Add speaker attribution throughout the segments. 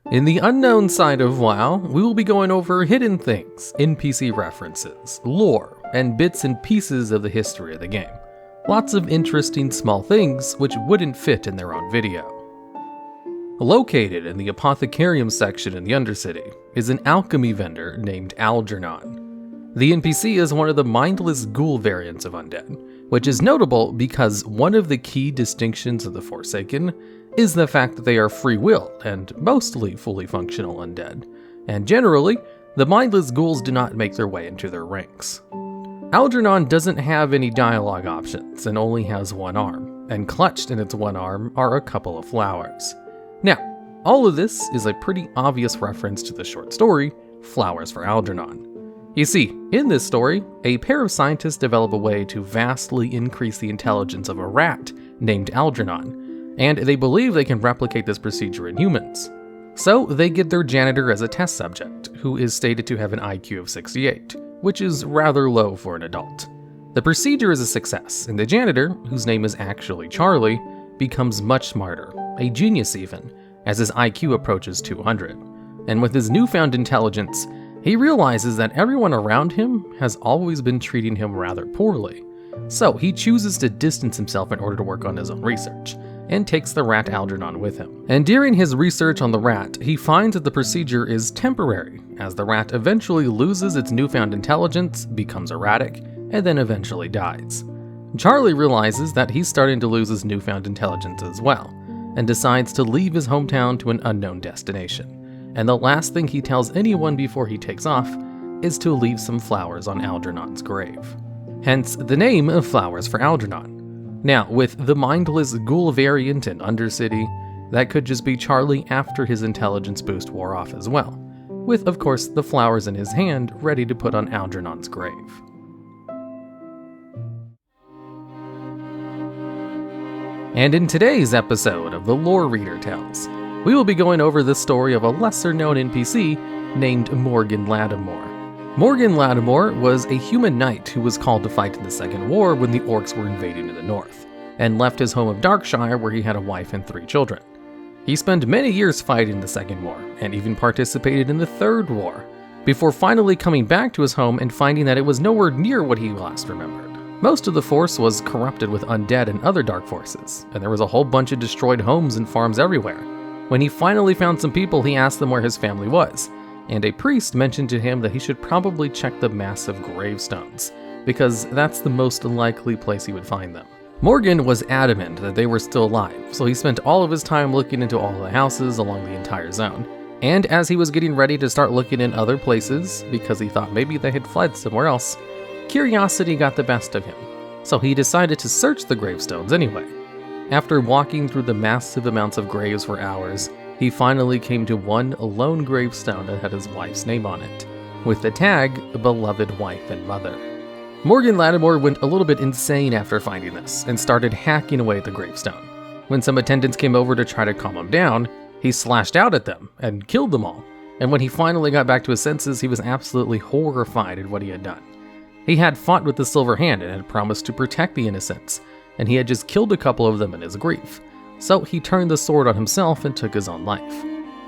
Speaker 1: In the unknown side of WoW, we will be going over hidden things, NPC references, lore, and bits and pieces of the history of the game. Lots of interesting small things which wouldn't fit in their own video. Located in the Apothecarium section in the Undercity is an alchemy vendor named Algernon. The NPC is one of the mindless ghoul variants of undead, which is notable because one of the key distinctions of the Forsaken is the fact that they are free-willed and mostly fully functional undead, and generally, the mindless ghouls do not make their way into their ranks. Algernon doesn't have any dialogue options and only has one arm, and clutched in its one arm are a couple of flowers. Now, all of this is a pretty obvious reference to the short story, Flowers for Algernon. You see, in this story, a pair of scientists develop a way to vastly increase the intelligence of a rat named Algernon, and they believe they can replicate this procedure in humans. So they get their janitor as a test subject, who is stated to have an IQ of 68, which is rather low for an adult. The procedure is a success, and the janitor, whose name is actually Charlie, becomes much smarter, a genius even, as his IQ approaches 200. And with his newfound intelligence, he realizes that everyone around him has always been treating him rather poorly. So he chooses to distance himself in order to work on his own research, and takes the rat Algernon with him. And during his research on the rat, he finds that the procedure is temporary, as the rat eventually loses its newfound intelligence, becomes erratic, and then eventually dies. Charlie realizes that he's starting to lose his newfound intelligence as well, and decides to leave his hometown to an unknown destination. And the last thing he tells anyone before he takes off is to leave some flowers on Algernon's grave. Hence the name of Flowers for Algernon. Now, with the mindless ghoul variant in Undercity, that could just be Charlie after his intelligence boost wore off as well, with of course the flowers in his hand ready to put on Algernon's grave. And in today's episode of The Lore Reader Tells, we will be going over the story of a lesser-known NPC named Morgan Ladimore. Morgan Ladimore was a human knight who was called to fight in the Second War when the orcs were invading the north, and left his home of Darkshire where he had a wife and 3 children. He spent many years fighting the Second War, and even participated in the Third War, before finally coming back to his home and finding that it was nowhere near what he last remembered. Most of the force was corrupted with undead and other dark forces, and there was a whole bunch of destroyed homes and farms everywhere. When he finally found some people, he asked them where his family was, and a priest mentioned to him that he should probably check the massive gravestones, because that's the most likely place he would find them. Morgan was adamant that they were still alive, so he spent all of his time looking into all the houses along the entire zone. And as he was getting ready to start looking in other places, because he thought maybe they had fled somewhere else, curiosity got the best of him, so he decided to search the gravestones anyway. After walking through the massive amounts of graves for hours, he finally came to one lone gravestone that had his wife's name on it, with the tag, beloved wife and mother. Morgan Ladimore went a little bit insane after finding this, and started hacking away at the gravestone. When some attendants came over to try to calm him down, he slashed out at them, and killed them all, and when he finally got back to his senses, he was absolutely horrified at what he had done. He had fought with the Silver Hand and had promised to protect the innocents, and he had just killed a couple of them in his grief. So he turned the sword on himself and took his own life.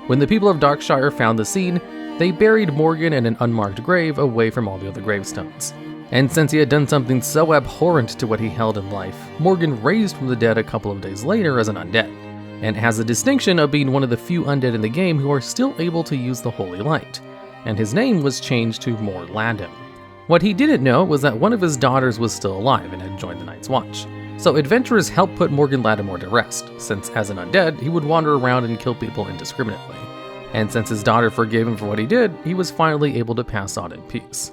Speaker 1: When the people of Darkshire found the scene, they buried Morgan in an unmarked grave away from all the other gravestones. And since he had done something so abhorrent to what he held in life, Morgan raised from the dead a couple of days later as an undead, and has the distinction of being one of the few undead in the game who are still able to use the Holy Light, and his name was changed to Mor Laddim. What he didn't know was that one of his daughters was still alive and had joined the Night's Watch. So adventurers helped put Morgan Ladimore to rest, since as an undead, he would wander around and kill people indiscriminately. And since his daughter forgave him for what he did, he was finally able to pass on in peace.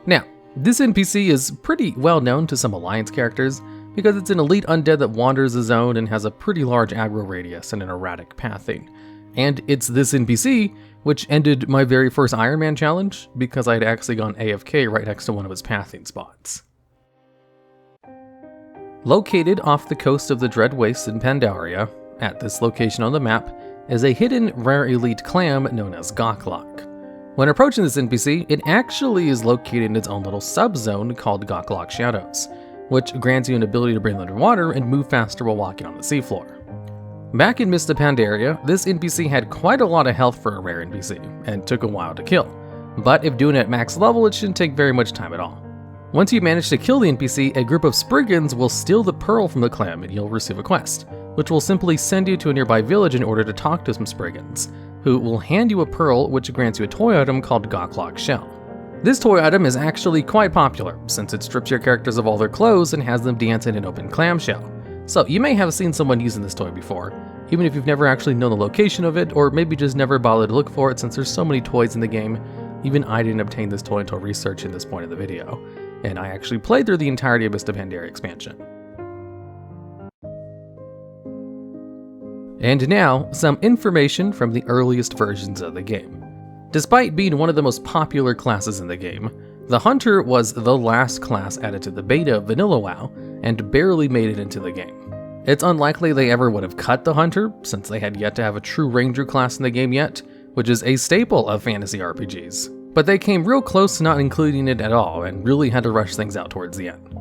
Speaker 1: Now, this NPC is pretty well known to some Alliance characters, because it's an elite undead that wanders the zone and has a pretty large aggro radius and an erratic pathing. And it's this NPC which ended my very first Iron Man challenge, because I had actually gone AFK right next to one of his pathing spots. Located off the coast of the Dread Wastes in Pandaria, at this location on the map, is a hidden rare elite clam known as Gokk'lok. When approaching this NPC, it actually is located in its own little subzone called Gokk'lok Shadows, which grants you an ability to breathe underwater and move faster while walking on the seafloor. Back in Mr. Pandaria, this NPC had quite a lot of health for a rare NPC, and took a while to kill. But if doing it at max level, it shouldn't take very much time at all. Once you manage to kill the NPC, a group of Spriggans will steal the pearl from the clan and you'll receive a quest, which will simply send you to a nearby village in order to talk to some Spriggans, who will hand you a pearl which grants you a toy item called Gokk'lok Shell. This toy item is actually quite popular, since it strips your characters of all their clothes and has them dance in an open clamshell. So you may have seen someone using this toy before, even if you've never actually known the location of it, or maybe just never bothered to look for it since there's so many toys in the game. Even I didn't obtain this toy until researching this point of the video, and I actually played through the entirety of Mr. Pandaria expansion. And now, some information from the earliest versions of the game. Despite being one of the most popular classes in the game, the Hunter was the last class added to the beta of Vanilla WoW, and barely made it into the game. It's unlikely they ever would have cut the Hunter, since they had yet to have a true Ranger class in the game yet, which is a staple of fantasy RPGs. But they came real close to not including it at all, and really had to rush things out towards the end.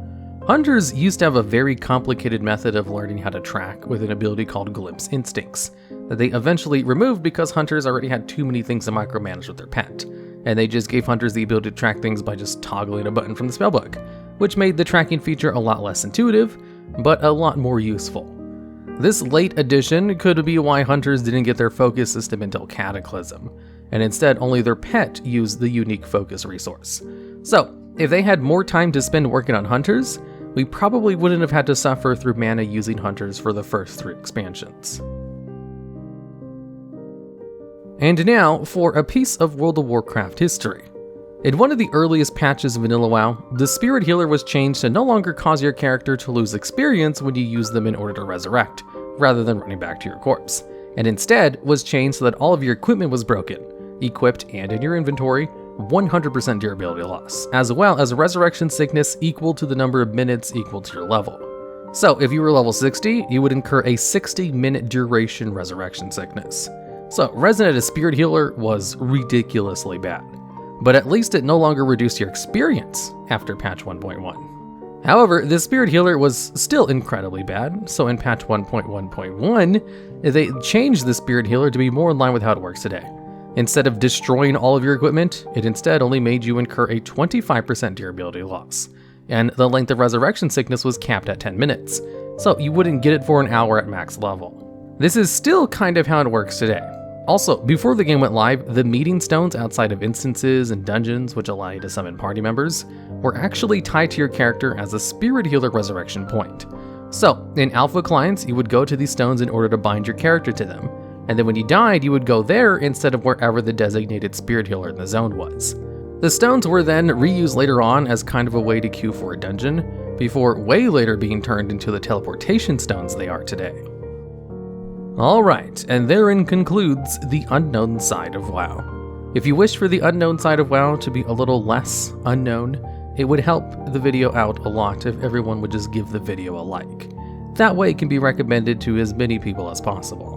Speaker 1: Hunters used to have a very complicated method of learning how to track with an ability called Glimpse Instincts, that they eventually removed because hunters already had too many things to micromanage with their pet, and they just gave hunters the ability to track things by just toggling a button from the spellbook, which made the tracking feature a lot less intuitive, but a lot more useful. This late addition could be why hunters didn't get their focus system until Cataclysm, and instead only their pet used the unique focus resource. So, if they had more time to spend working on hunters, we probably wouldn't have had to suffer through mana using hunters for the first 3 expansions. And now for a piece of World of Warcraft history. In one of the earliest patches of Vanilla WoW, the Spirit Healer was changed to no longer cause your character to lose experience when you use them in order to resurrect, rather than running back to your corpse, and instead was changed so that all of your equipment was broken, equipped and in your inventory, 100% durability loss, as well as a resurrection sickness equal to the number of minutes equal to your level. So if you were level 60, you would incur a 60-minute duration resurrection sickness. So Resident as Spirit Healer was ridiculously bad, but at least it no longer reduced your experience after patch 1.1. However, the Spirit Healer was still incredibly bad, so in patch 1.1.1, they changed the Spirit Healer to be more in line with how it works today. Instead of destroying all of your equipment, it instead only made you incur a 25% durability loss, and the length of resurrection sickness was capped at 10 minutes, so you wouldn't get it for an hour at max level. This is still kind of how it works today. Also, before the game went live, the meeting stones outside of instances and dungeons, which allow you to summon party members, were actually tied to your character as a Spirit Healer resurrection point. So, in alpha clients, you would go to these stones in order to bind your character to them, and then when you died, you would go there instead of wherever the designated Spirit Healer in the zone was. The stones were then reused later on as kind of a way to queue for a dungeon, before way later being turned into the teleportation stones they are today. Alright, and therein concludes the unknown side of WoW. If you wish for the unknown side of WoW to be a little less unknown, it would help the video out a lot if everyone would just give the video a like. That way it can be recommended to as many people as possible.